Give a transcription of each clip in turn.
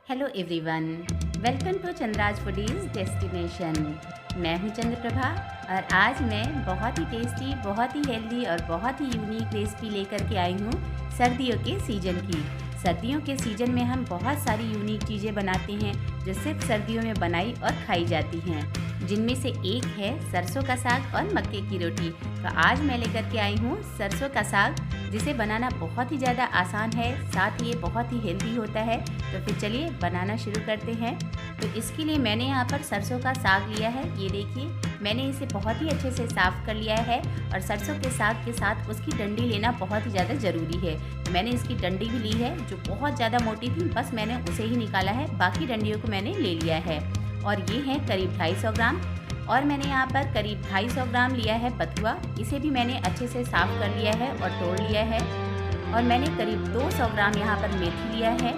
Hello everyone, welcome to Chandra's foodies destination. मैं हूं चंद्रप्रभा और आज मैं बहुत ही टेस्टी, बहुत ही हेल्दी और बहुत ही यूनिक रेसिपी लेकर के आई हूं सर्दियों के सीज़न की। सर्दियों के सीज़न में हम बहुत सारी यूनिक चीज़ें बनाते हैं जो सिर्फ सर्दियों में बनाई और खाई जाती हैं, जिनमें से एक है सरसों का साग और मक्के की रोटी। तो आज मैं लेकर के आई हूँ सरसों का साग, जिसे बनाना बहुत ही ज़्यादा आसान है, साथ ही ये बहुत ही हेल्दी होता है। तो फिर चलिए बनाना शुरू करते हैं। तो इसके लिए मैंने यहाँ पर सरसों का साग लिया है। ये देखिए, मैंने इसे बहुत ही अच्छे से साफ़ कर लिया है और सरसों के साग के साथ उसकी डंडी लेना बहुत ही ज़्यादा ज़रूरी है। मैंने इसकी डंडी भी ली है जो बहुत ज़्यादा मोटी थी, बस मैंने उसे ही निकाला है, बाकी डंडियों को मैंने ले लिया है। और ये है करीब 250 ग्राम। और मैंने यहाँ पर करीब 250 ग्राम लिया है बथुआ। इसे भी मैंने अच्छे से साफ़ कर लिया है और तोड़ लिया है। और मैंने करीब 200 ग्राम यहाँ पर मेथी लिया है,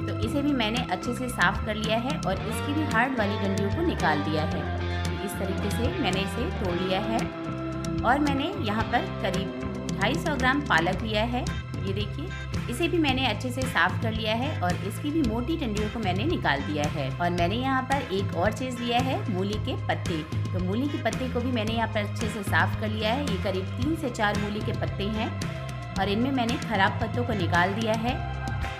तो इसे भी मैंने अच्छे से साफ़ कर लिया है और इसकी भी हार्ड वाली डंडियों को निकाल दिया है। इस तरीके से मैंने इसे तोड़ लिया है। और मैंने यहाँ पर करीब 250 ग्राम पालक लिया है। ये देखिए, इसे भी मैंने अच्छे से साफ़ कर लिया है और इसकी भी मोटी डंडियों को मैंने निकाल दिया है। और मैंने यहाँ पर एक और चीज़ लिया है, मूली के पत्ते। तो मूली के पत्ते को भी मैंने यहाँ पर अच्छे से साफ़ कर लिया है। ये करीब 3 से 4 मूली के पत्ते हैं और इनमें मैंने ख़राब पत्तों को निकाल दिया है।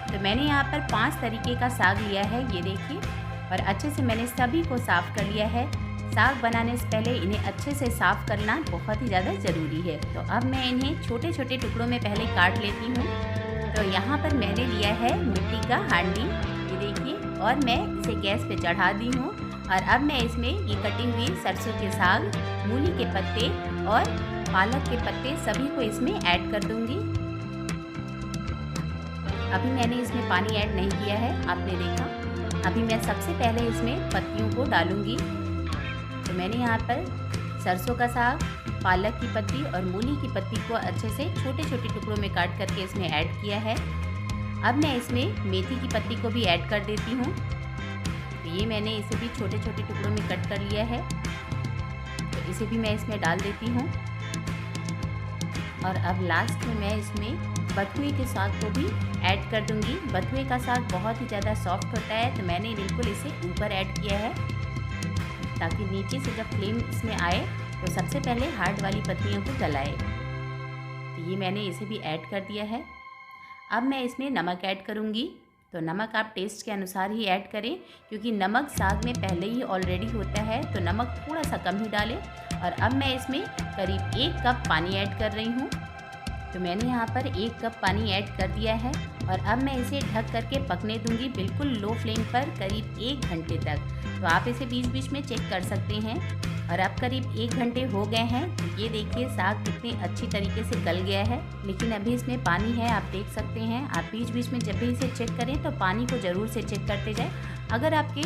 तो मैंने यहाँ पर 5 तरीके का साग लिया है, ये देखिए, और अच्छे से मैंने सभी को साफ़ कर लिया है। साग बनाने से पहले इन्हें अच्छे से साफ़ करना बहुत ही ज़्यादा ज़रूरी है। तो अब मैं इन्हें छोटे छोटे टुकड़ों में पहले काट लेती हूँ। तो यहाँ पर मैंने लिया है मिट्टी का हांडी, ये देखिए, और मैं इसे गैस पे चढ़ा दी हूँ। और अब मैं इसमें ये कटी हुई सरसों के साग, मूली के पत्ते और पालक के पत्ते सभी को इसमें ऐड कर दूँगी। अभी मैंने इसमें पानी ऐड नहीं किया है, आपने देखा। अभी मैं सबसे पहले इसमें पत्तियों को डालूँगी। तो मैंने यहाँ पर सरसों का साग, पालक की पत्ती और मूली की पत्ती को अच्छे से छोटे छोटे टुकड़ों में काट करके इसमें ऐड किया है। अब मैं इसमें मेथी की पत्ती को भी ऐड कर देती हूँ। तो ये मैंने इसे भी छोटे छोटे टुकड़ों में कट कर लिया है, तो इसे भी मैं इसमें डाल देती हूँ। और अब लास्ट में मैं इसमें बथुए के साग को भी ऐड कर दूँगी। बथुए का साग बहुत ही ज़्यादा सॉफ्ट होता है, तो मैंने बिल्कुल इसे ऊपर ऐड किया है, ताकि नीचे से जब फ्लेम इसमें आए तो सबसे पहले हार्ड वाली पत्तियों को जलाए। तो ये मैंने इसे भी ऐड कर दिया है। अब मैं इसमें नमक ऐड करूँगी। तो नमक आप टेस्ट के अनुसार ही ऐड करें, क्योंकि नमक साग में पहले ही ऑलरेडी होता है, तो नमक थोड़ा सा कम ही डालें। और अब मैं इसमें करीब 1 कप पानी ऐड कर रही हूँ। तो मैंने यहाँ पर 1 कप पानी ऐड कर दिया है और अब मैं इसे ढक करके पकने दूंगी बिल्कुल लो फ्लेम पर करीब 1 घंटे तक। तो आप इसे बीच बीच में चेक कर सकते हैं। और अब करीब 1 घंटे हो गए हैं। तो ये देखिए, साग कितनी अच्छी तरीके से गल गया है, लेकिन अभी इसमें पानी है, आप देख सकते हैं। आप बीच बीच में जब भी इसे चेक करें तो पानी को ज़रूर से चेक करते जाएं। अगर आपके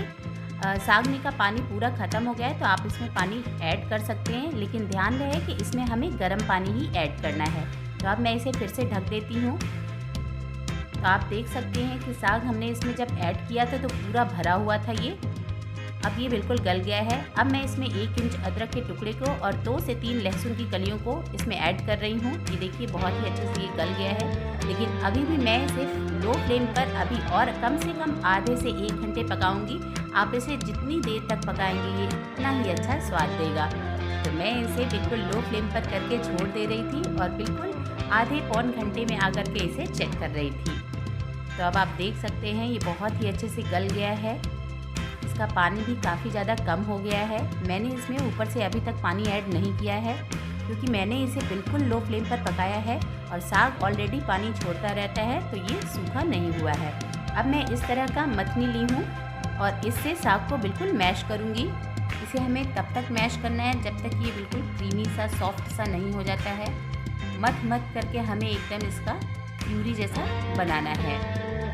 साग में का पानी पूरा ख़त्म हो गया है तो आप इसमें पानी ऐड कर सकते हैं, लेकिन ध्यान रहे कि इसमें हमें गर्म पानी ही ऐड करना है। तो अब मैं इसे फिर से ढक देती हूँ। तो आप देख सकते हैं कि साग हमने इसमें जब ऐड किया था तो पूरा भरा हुआ था ये। अब ये बिल्कुल गल गया है। अब मैं इसमें 1 इंच अदरक के टुकड़े को और 2 से 3 लहसुन की कलियों को इसमें ऐड कर रही हूँ। ये देखिए, बहुत ही अच्छे से ये गल गया है, लेकिन अभी भी मैं सिर्फ लो फ्लेम पर अभी और कम से कम आधे से 1 घंटे पकाऊंगी। आप इसे जितनी देर तक पकाएंगे ये उतना ही अच्छा स्वाद देगा। तो मैं इसे बिल्कुल लो फ्लेम पर करके छोड़ दे रही थी और बिल्कुल आधे पौन घंटे में आकर के इसे चेक कर रही थी। तो अब आप देख सकते हैं ये बहुत ही अच्छे से गल गया है। इसका पानी भी काफ़ी ज़्यादा कम हो गया है। मैंने इसमें ऊपर से अभी तक पानी ऐड नहीं किया है, क्योंकि मैंने इसे बिल्कुल लो फ्लेम पर पकाया है और साग ऑलरेडी पानी छोड़ता रहता है, तो ये सूखा नहीं हुआ है। अब मैं इस तरह का मथनी ली हूँ और इससे साग को बिल्कुल मैश करूँगी। इसे हमें तब तक मैश करना है जब तक ये बिल्कुल क्रीमी सा, सॉफ्ट सा नहीं हो जाता है। मथ मथ करके हमें एकदम इसका प्यूरी जैसा बनाना है।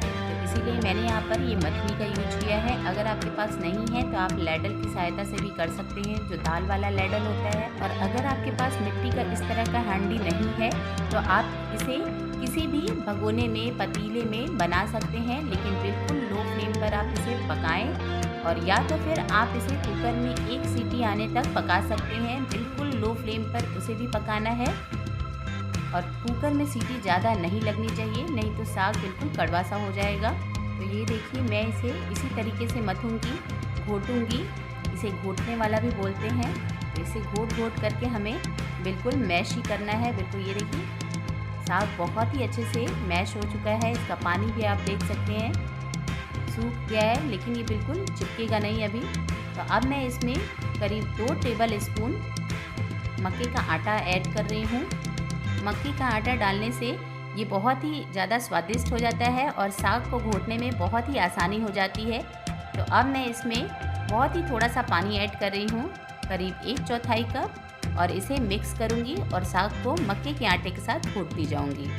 तो इसीलिए मैंने यहाँ पर ये मथनी का यूज किया है। अगर आपके पास नहीं है तो आप लैडल की सहायता से भी कर सकते हैं, जो दाल वाला लैडल होता है। और अगर आपके पास मिट्टी का इस तरह का हांडी नहीं है तो आप इसे किसी भी भगोने में, पतीले में बना सकते हैं, लेकिन बिल्कुल लो फ्लेम पर आप इसे पकाएं। और या तो फिर आप इसे कुकर में 1 सीटी आने तक पका सकते हैं। बिल्कुल लो फ्लेम पर उसे भी पकाना है और कुकर में सीटी ज़्यादा नहीं लगनी चाहिए, नहीं तो साग बिल्कुल कड़वा सा हो जाएगा। तो ये देखिए मैं इसे इसी तरीके से मथूंगी, घोटूंगी। इसे घोटने वाला भी बोलते हैं। तो इसे घोट घोट करके हमें बिल्कुल मैश ही करना है। बिल्कुल ये देखिए साग बहुत ही अच्छे से मैश हो चुका है। इसका पानी भी आप देख सकते हैं सूख गया है, लेकिन ये बिल्कुल चिपकेगा नहीं अभी। तो अब मैं इसमें करीब 2 टेबल स्पून मक्के का आटा ऐड कर रही हूँ। मक्के का आटा डालने से ये बहुत ही ज़्यादा स्वादिष्ट हो जाता है और साग को घोटने में बहुत ही आसानी हो जाती है। तो अब मैं इसमें बहुत ही थोड़ा सा पानी ऐड कर रही हूँ, करीब 1/4 कप, और इसे मिक्स करूँगी और साग को मक्के के आटे के साथ घोटती जाऊँगी।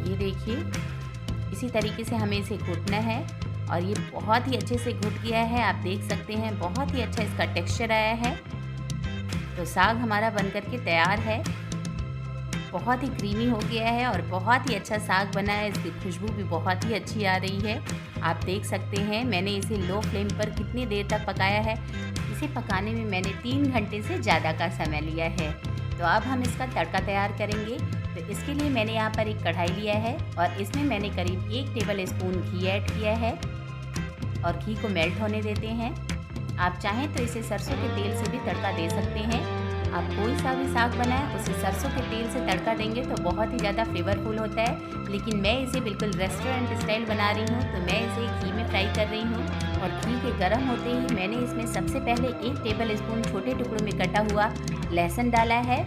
ये देखिए इसी तरीके से हमें इसे घोटना है और ये बहुत ही अच्छे से घुट गया है। आप देख सकते हैं बहुत ही अच्छा इसका टेक्सचर आया है। तो साग हमारा बनकर के तैयार है। बहुत ही क्रीमी हो गया है और बहुत ही अच्छा साग बना है। इसकी खुशबू भी बहुत ही अच्छी आ रही है। आप देख सकते हैं मैंने इसे लो फ्लेम पर कितनी देर तक पकाया है। इसे पकाने में मैंने 3 घंटे से ज़्यादा का समय लिया है। तो अब हम इसका तड़का तैयार करेंगे। तो इसके लिए मैंने यहाँ पर एक कढ़ाई लिया है और इसमें मैंने करीब 1 टेबल स्पून घी ऐड किया है और घी को मेल्ट होने देते हैं। आप चाहें तो इसे सरसों के तेल से भी तड़का दे सकते हैं। आप कोई सा भी साग बनाएं उसे सरसों के तेल से तड़का देंगे तो बहुत ही ज़्यादा फ्लेवरफुल होता है, लेकिन मैं इसे बिल्कुल रेस्टोरेंट स्टाइल बना रही हूँ। तो मैं इसे घी में फ्राई कर रही हूँ और घी के गर्म होते ही मैंने इसमें सबसे पहले 1 टेबल स्पून छोटे टुकड़ों में कटा हुआ लहसुन डाला है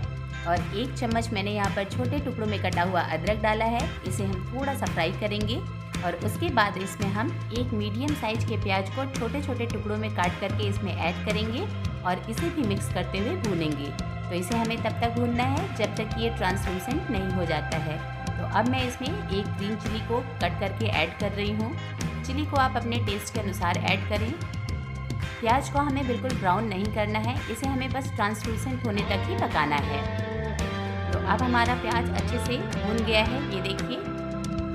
और 1 चम्मच मैंने यहाँ पर छोटे टुकड़ों में कटा हुआ अदरक डाला है। इसे हम थोड़ा सा फ्राई करेंगे और उसके बाद इसमें हम एक मीडियम साइज के प्याज को छोटे छोटे टुकड़ों में काट करके इसमें ऐड करेंगे और इसे भी मिक्स करते हुए भूनेंगे। तो इसे हमें तब तक भूनना है जब तक ये ट्रांसलूसेंट नहीं हो जाता है। तो अब मैं इसमें एक ग्रीन चिली को कट करके ऐड कर रही हूँ। चिली को आप अपने टेस्ट के अनुसार ऐड करें। प्याज को हमें बिल्कुल ब्राउन नहीं करना है, इसे हमें बस ट्रांसलूसेंट होने तक ही पकाना है। तो अब हमारा प्याज अच्छे से भून गया है। ये देखिए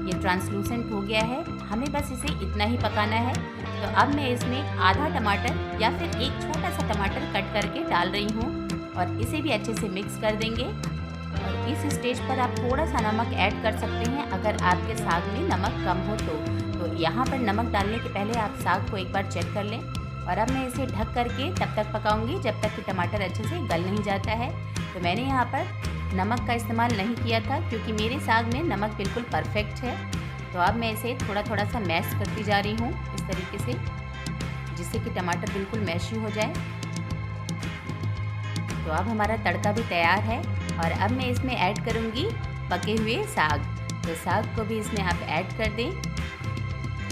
ये ट्रांसलूसेंट हो गया है। हमें बस इसे इतना ही पकाना है। तो अब मैं इसमें आधा टमाटर या फिर एक छोटा सा टमाटर कट करके डाल रही हूँ और इसे भी अच्छे से मिक्स कर देंगे। और इस स्टेज पर आप थोड़ा सा नमक ऐड कर सकते हैं अगर आपके साग में नमक कम हो तो यहाँ पर नमक डालने के पहले आप साग को एक बार चेक कर लें। और अब मैं इसे ढक करके तब तक पकाऊंगी जब तक कि टमाटर अच्छे से गल नहीं जाता है। तो मैंने यहाँ पर नमक का इस्तेमाल नहीं किया था क्योंकि मेरे साग में नमक बिल्कुल परफेक्ट है। तो अब मैं इसे थोड़ा थोड़ा सा मैश करती जा रही हूँ इस तरीके से, जिससे कि टमाटर बिल्कुल मैशी हो जाए। तो अब हमारा तड़का भी तैयार है और अब मैं इसमें ऐड करूँगी पके हुए साग। तो साग को भी इसमें आप ऐड कर दें।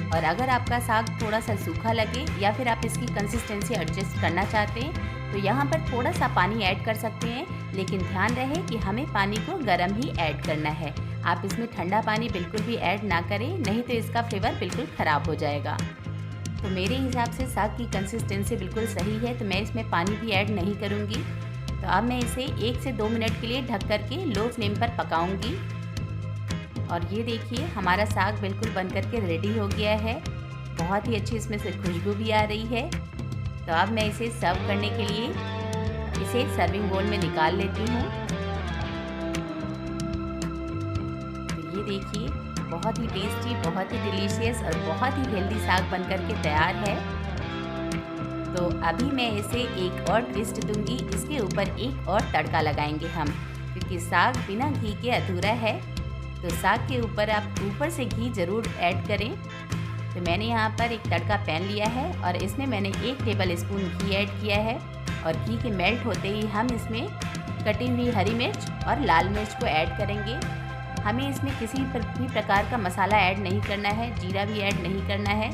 और अगर आपका साग थोड़ा सा सूखा लगे या फिर आप इसकी कंसिस्टेंसी एडजस्ट करना चाहते हैं तो यहाँ पर थोड़ा सा पानी ऐड कर सकते हैं, लेकिन ध्यान रहे कि हमें पानी को गर्म ही ऐड करना है। आप इसमें ठंडा पानी बिल्कुल भी ऐड ना करें, नहीं तो इसका फ्लेवर बिल्कुल ख़राब हो जाएगा। तो मेरे हिसाब से साग की कंसिस्टेंसी बिल्कुल सही है, तो मैं इसमें पानी भी ऐड नहीं करूँगी। तो अब मैं इसे 1 से 2 मिनट के लिए ढक करके लो फ्लेम पर पकाऊंगी। और ये देखिए हमारा साग बिल्कुल बनकर के रेडी हो गया है। बहुत ही अच्छी इसमें से खुशबू भी आ रही है। तो अब मैं इसे सर्व करने के लिए इसे सर्विंग बोल में निकाल लेती हूँ। तो ये देखिए बहुत ही टेस्टी, बहुत ही डिलीशियस और बहुत ही हेल्दी साग बनकर के तैयार है। तो अभी मैं इसे एक और ट्विस्ट दूंगी। इसके ऊपर एक और तड़का लगाएंगे हम, क्योंकि साग बिना घी के अधूरा है। तो साग के ऊपर आप ऊपर से घी ज़रूर ऐड करें। तो मैंने यहाँ पर एक तड़का पैन लिया है और इसमें मैंने 1 टेबल स्पून घी ऐड किया है और घी के मेल्ट होते ही हम इसमें कटी हुई हरी मिर्च और लाल मिर्च को ऐड करेंगे। हमें इसमें किसी भी प्रकार का मसाला ऐड नहीं करना है, जीरा भी ऐड नहीं करना है।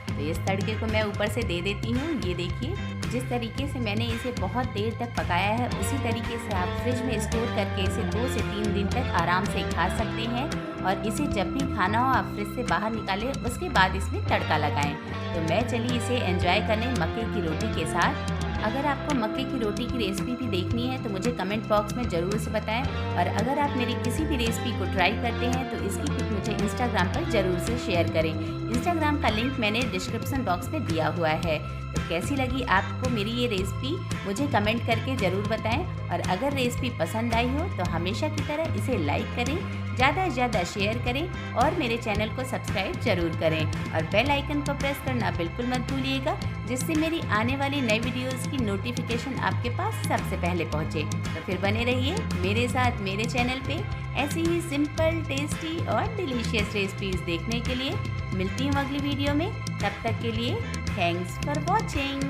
तो इस तड़के को मैं ऊपर से दे देती हूँ। ये देखिए जिस तरीके से मैंने इसे बहुत देर तक पकाया है, उसी तरीके से आप फ्रिज में स्टोर करके इसे 2 से 3 दिन तक आराम से खा सकते हैं। और इसे जब भी खाना हो आप फ्रिज से बाहर निकालें, उसके बाद इसमें तड़का लगाएं। तो मैं चलिए इसे एंजॉय करने मक्के की रोटी के साथ। अगर आपको मक्के की रोटी की रेसिपी भी देखनी है तो मुझे कमेंट बॉक्स में ज़रूर से बताएं। और अगर आप मेरी किसी भी रेसिपी को ट्राई करते हैं तो इसकी पिक मुझे इंस्टाग्राम पर ज़रूर से शेयर करें। इंस्टाग्राम का लिंक मैंने डिस्क्रिप्शन बॉक्स में दिया हुआ है। तो कैसी लगी आपको मेरी ये रेसिपी मुझे कमेंट करके ज़रूर बताएं। और अगर रेसिपी पसंद आई हो तो हमेशा की तरह इसे लाइक करें, ज़्यादा से ज़्यादा शेयर करें और मेरे चैनल को सब्सक्राइब ज़रूर करें और बेल आइकन को प्रेस करना बिल्कुल मत भूलिएगा, जिससे मेरी आने वाली नई वीडियोस की नोटिफिकेशन आपके पास सबसे पहले पहुंचे। तो फिर बने रहिए मेरे साथ मेरे चैनल पे ऐसी ही सिंपल, टेस्टी और डिलीशियस रेसिपीज़ देखने के लिए। मिलती हूँ अगली वीडियो में, तब तक के लिए थैंक्स फॉर वॉचिंग।